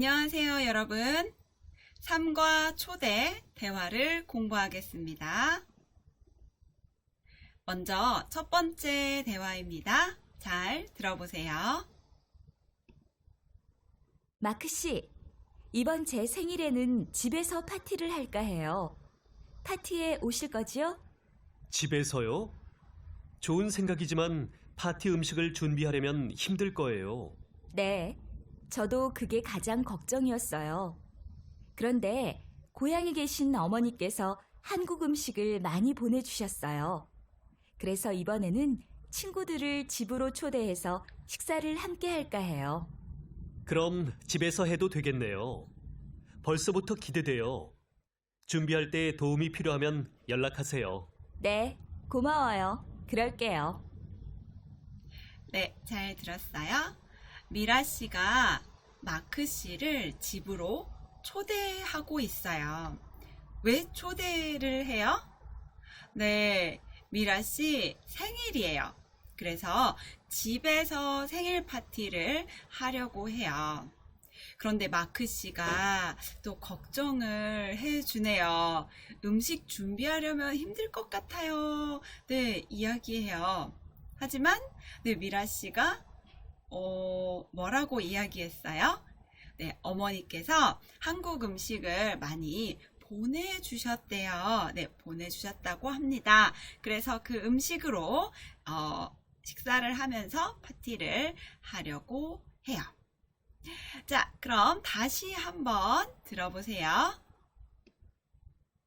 안녕하세요, 여러분. 3과 초대 대화를 공부하겠습니다. 먼저 첫 번째 대화입니다. 잘 들어보세요. 마크 씨, 이번 제 생일에는 집에서 파티를 할까 해요. 파티에 오실 거지요? 집에서요? 좋은 생각이지만 파티 음식을 준비하려면 힘들 거예요. 네, 저도 그게 가장 걱정이었어요. 그런데 고향에 계신 어머니께서 한국 음식을 많이 보내주셨어요. 그래서 이번에는 친구들을 집으로 초대해서 식사를 함께 할까 해요. 그럼 집에서 해도 되겠네요. 벌써부터 기대돼요. 준비할 때 도움이 필요하면 연락하세요. 네, 고마워요. 그럴게요. 네, 잘 들었어요. 미라 씨가 마크 씨를 집으로 초대하고 있어요. 왜 초대를 해요? 네, 미라 씨 생일이에요. 그래서 집에서 생일 파티를 하려고 해요. 그런데 마크 씨가 또 걱정을 해주네요. 음식 준비하려면 힘들 것 같아요. 네, 이야기해요. 하지만 네, 미라 씨가 뭐라고 이야기했어요? 네, 어머니께서 한국 음식을 많이 보내주셨대요. 네, 보내주셨다고 합니다. 그래서 그 음식으로 식사를 하면서 파티를 하려고 해요. 자, 그럼 다시 한번 들어보세요.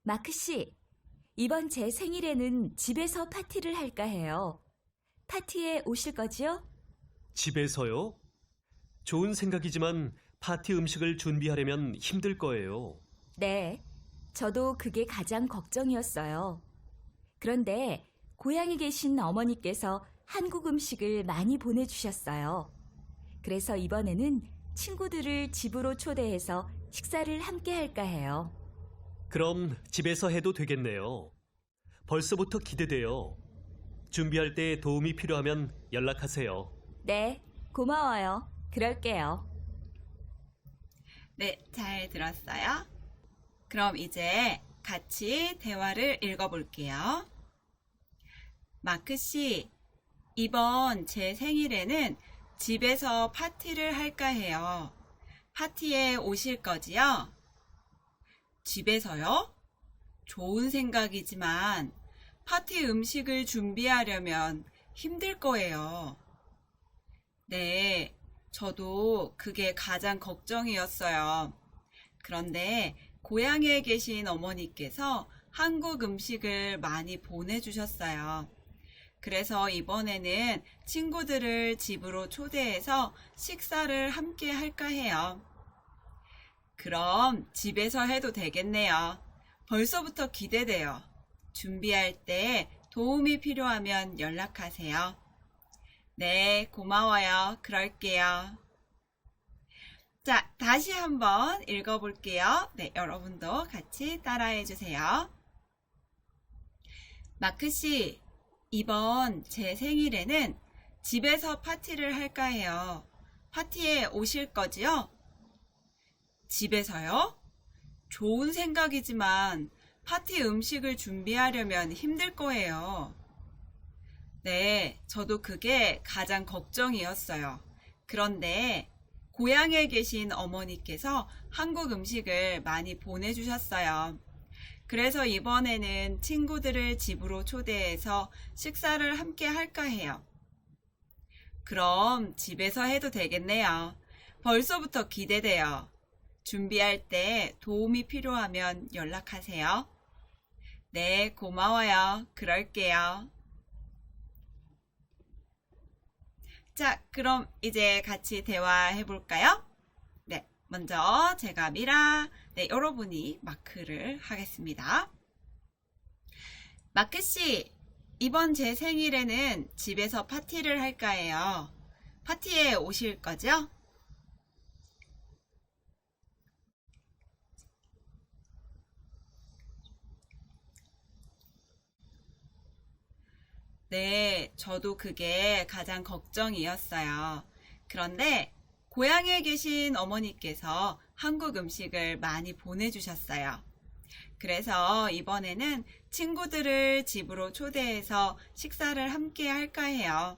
마크 씨, 이번 제 생일에는 집에서 파티를 할까 해요. 파티에 오실 거지요? 집에서요? 좋은 생각이지만 파티 음식을 준비하려면 힘들 거예요. 네, 저도 그게 가장 걱정이었어요. 그런데 고향에 계신 어머니께서 한국 음식을 많이 보내주셨어요. 그래서 이번에는 친구들을 집으로 초대해서 식사를 함께 할까 해요. 그럼 집에서 해도 되겠네요. 벌써부터 기대돼요. 준비할 때 도움이 필요하면 연락하세요. 네, 고마워요. 그럴게요. 네, 잘 들었어요? 그럼 이제 같이 대화를 읽어볼게요. 마크 씨, 이번 제 생일에는 집에서 파티를 할까 해요. 파티에 오실 거지요? 집에서요? 좋은 생각이지만 파티 음식을 준비하려면 힘들 거예요. 네, 저도 그게 가장 걱정이었어요. 그런데 고향에 계신 어머니께서 한국 음식을 많이 보내주셨어요. 그래서 이번에는 친구들을 집으로 초대해서 식사를 함께 할까 해요. 그럼 집에서 해도 되겠네요. 벌써부터 기대돼요. 준비할 때 도움이 필요하면 연락하세요. 네, 고마워요. 그럴게요. 자, 다시 한번 읽어볼게요. 네, 여러분도 같이 따라해 주세요. 마크 씨, 이번 제 생일에는 집에서 파티를 할까 해요. 파티에 오실 거지요? 집에서요? 좋은 생각이지만 파티 음식을 준비하려면 힘들 거예요. 네, 저도 그게 가장 걱정이었어요. 그런데 고향에 계신 어머니께서 한국 음식을 많이 보내주셨어요. 그래서 이번에는 친구들을 집으로 초대해서 식사를 함께 할까 해요. 그럼 집에서 해도 되겠네요. 벌써부터 기대돼요. 준비할 때 도움이 필요하면 연락하세요. 네, 고마워요. 그럴게요. 자, 그럼 이제 같이 대화해 볼까요? 네, 먼저 제가 미라, 네, 여러분이 마크를 하겠습니다. 마크 씨, 이번 제 생일에는 집에서 파티를 할까 해요. 파티에 오실 거죠? 네, 저도 그게 가장 걱정이었어요. 그런데 고향에 계신 어머니께서 한국 음식을 많이 보내주셨어요. 그래서 이번에는 친구들을 집으로 초대해서 식사를 함께 할까 해요.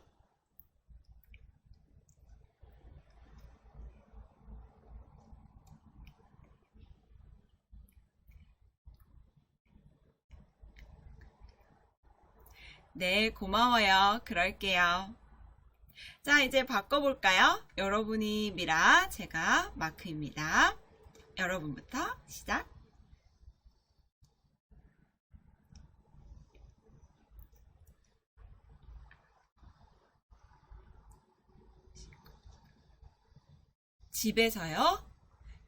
네, 고마워요. 그럴게요. 자, 이제 바꿔볼까요? 여러분이 미라, 제가 마크입니다. 여러분부터 시작. 집에서요?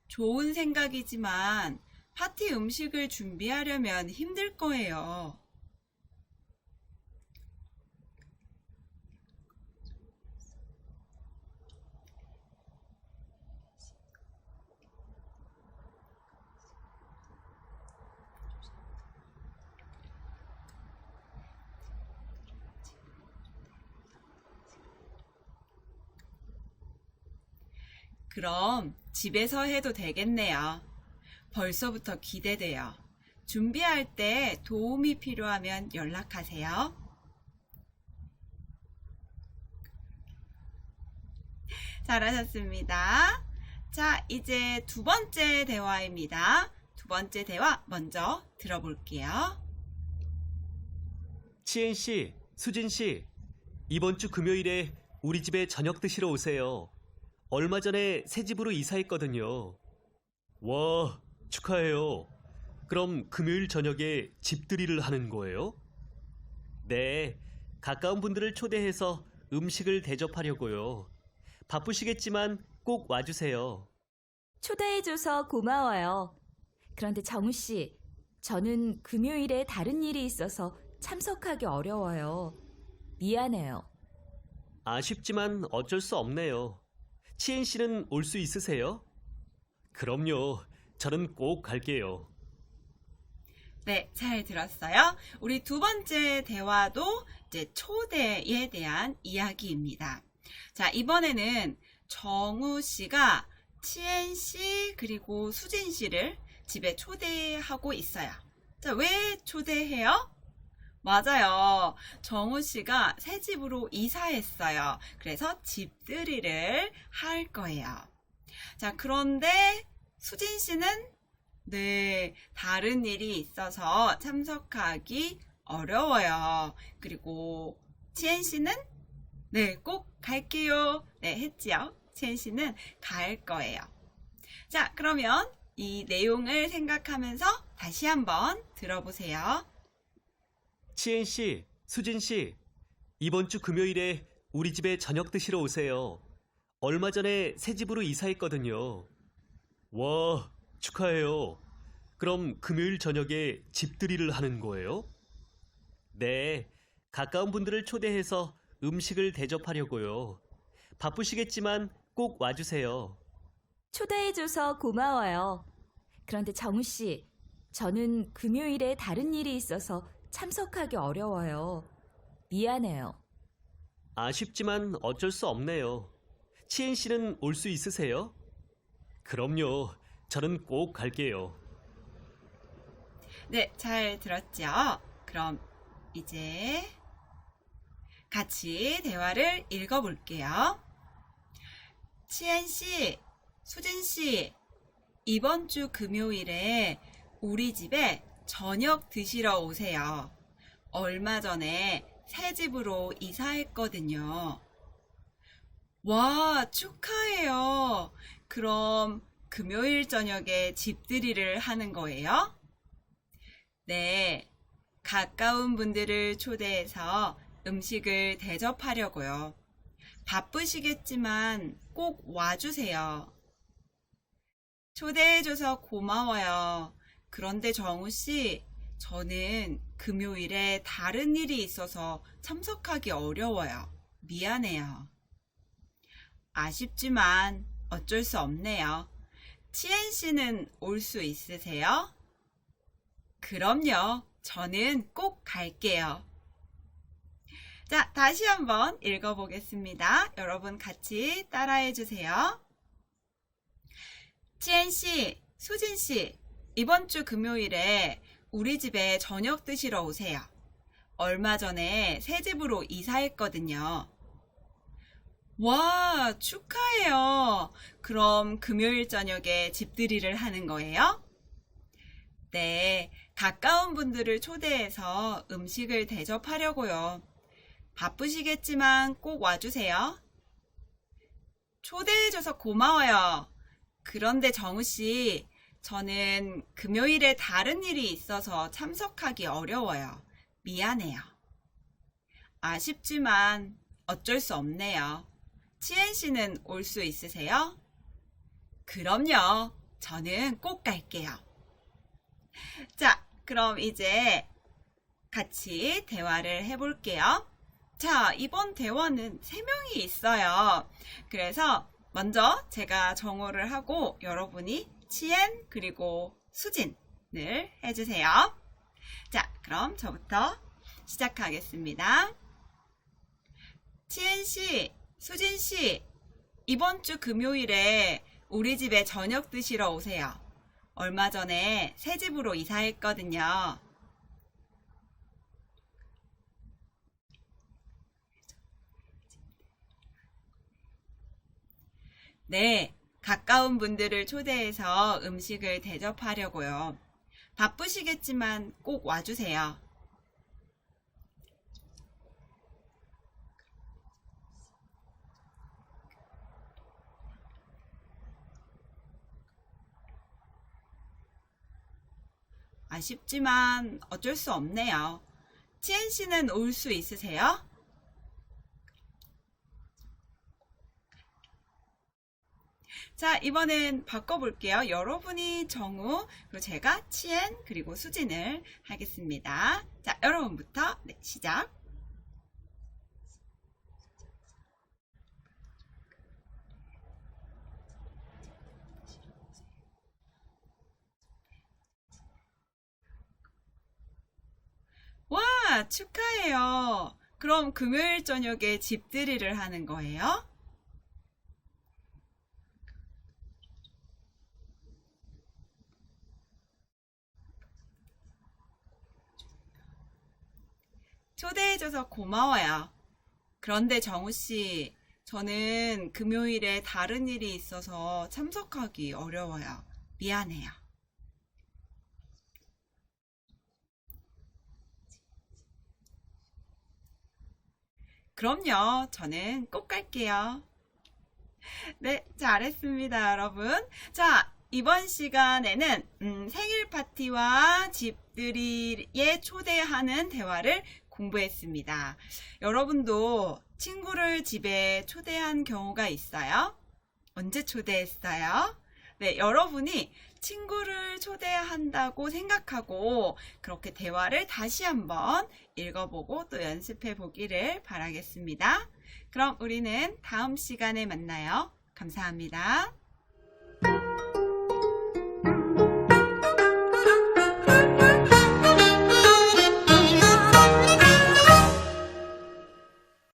좋은 생각이지만 파티 음식을 준비하려면 힘들 거예요. 그럼 집에서 해도 되겠네요. 벌써부터 기대돼요. 준비할 때 도움이 필요하면 연락하세요. 잘하셨습니다. 자, 이제 두 번째 대화입니다. 두 번째 대화 먼저 들어볼게요. 치엔 씨, 수진 씨, 이번 주 금요일에 우리 집에 저녁 드시러 오세요. 얼마 전에 새 집으로 이사했거든요. 와, 축하해요. 그럼 금요일 저녁에 집들이를 하는 거예요? 네, 가까운 분들을 초대해서 음식을 대접하려고요. 바쁘시겠지만 꼭 와주세요. 초대해줘서 고마워요. 그런데 정우 씨, 저는 금요일에 다른 일이 있어서 참석하기 어려워요. 미안해요. 아쉽지만 어쩔 수 없네요. 치엔 씨는 올 수 있으세요? 그럼요. 저는 꼭 갈게요. 네, 잘 들었어요. 우리 두 번째 대화도 이제 초대에 대한 이야기입니다. 자, 이번에는 정우 씨가 치엔 씨 그리고 수진 씨를 집에 초대하고 있어요. 자, 왜 초대해요? 맞아요. 정우 씨가 새 집으로 이사했어요. 그래서 집들이를 할 거예요. 자, 그런데 수진 씨는 네, 다른 일이 있어서 참석하기 어려워요. 그리고 치엔 씨는 네, 꼭 갈게요. 네, 했지요. 치엔 씨는 갈 거예요. 자, 그러면 이 내용을 생각하면서 다시 한번 들어보세요. 치엔 씨, 수진 씨, 이번 주 금요일에 우리 집에 저녁 드시러 오세요. 얼마 전에 새 집으로 이사했거든요. 와, 축하해요. 그럼 금요일 저녁에 집들이를 하는 거예요? 네, 가까운 분들을 초대해서 음식을 대접하려고요. 바쁘시겠지만 꼭 와주세요. 초대해줘서 고마워요. 그런데 정우 씨, 저는 금요일에 다른 일이 있어서 참석하기 어려워요. 미안해요. 아쉽지만 어쩔 수 없네요. 치엔 씨는 올 수 있으세요? 그럼요. 저는 꼭 갈게요. 네, 잘 들었죠? 그럼 이제 같이 대화를 읽어볼게요. 치엔 씨, 수진 씨, 이번 주 금요일에 우리 집에 저녁 드시러 오세요. 얼마 전에 새 집으로 이사했거든요. 와, 축하해요. 그럼 금요일 저녁에 집들이를 하는 거예요? 네, 가까운 분들을 초대해서 음식을 대접하려고요. 바쁘시겠지만 꼭 와주세요. 초대해줘서 고마워요. 그런데 정우 씨, 저는 금요일에 다른 일이 있어서 참석하기 어려워요. 미안해요. 아쉽지만 어쩔 수 없네요. 치엔 씨는 올 수 있으세요? 그럼요. 저는 꼭 갈게요. 자, 다시 한번 읽어보겠습니다. 여러분 같이 따라해 주세요. 치엔 씨, 수진 씨, 이번 주 금요일에 우리 집에 저녁 드시러 오세요. 얼마 전에 새 집으로 이사했거든요. 와, 축하해요. 그럼 금요일 저녁에 집들이를 하는 거예요? 네, 가까운 분들을 초대해서 음식을 대접하려고요. 바쁘시겠지만 꼭 와주세요. 초대해줘서 고마워요. 그런데 정우 씨, 저는 금요일에 다른 일이 있어서 참석하기 어려워요. 미안해요. 아쉽지만 어쩔 수 없네요. 치엔 씨는 올 수 있으세요? 그럼요. 저는 꼭 갈게요. 자, 그럼 이제 같이 대화를 해볼게요. 자, 이번 대화는 3명이 있어요. 그래서 먼저 제가 정오를 하고 여러분이 치엔 그리고 수진을 해주세요. 자, 그럼 저부터 시작하겠습니다. 치엔 씨, 수진 씨, 이번 주 금요일에 우리 집에 저녁 드시러 오세요. 얼마 전에 새 집으로 이사했거든요. 네, 가까운 분들을 초대해서 음식을 대접하려고요. 바쁘시겠지만 꼭 와주세요. 아쉽지만 어쩔 수 없네요. 치엔 씨는 올 수 있으세요? 자, 이번엔 바꿔볼게요. 여러분이 정우, 그리고 제가 치엔, 그리고 수진을 하겠습니다. 자, 여러분부터 네, 시작. 와, 축하해요. 그럼 금요일 저녁에 집들이를 하는 거예요? 초대해줘서 고마워요. 그런데 정우씨, 저는 금요일에 다른 일이 있어서 참석하기 어려워요. 미안해요. 그럼요, 저는 꼭 갈게요. 네, 잘했습니다, 여러분. 자, 이번 시간에는 생일 파티와 집들이에 초대하는 대화를 공부했습니다. 여러분도 친구를 집에 초대한 경우가 있어요? 언제 초대했어요? 네, 여러분이 친구를 초대한다고 생각하고 그렇게 대화를 다시 한번 읽어보고 또 연습해 보기를 바라겠습니다. 그럼 우리는 다음 시간에 만나요. 감사합니다.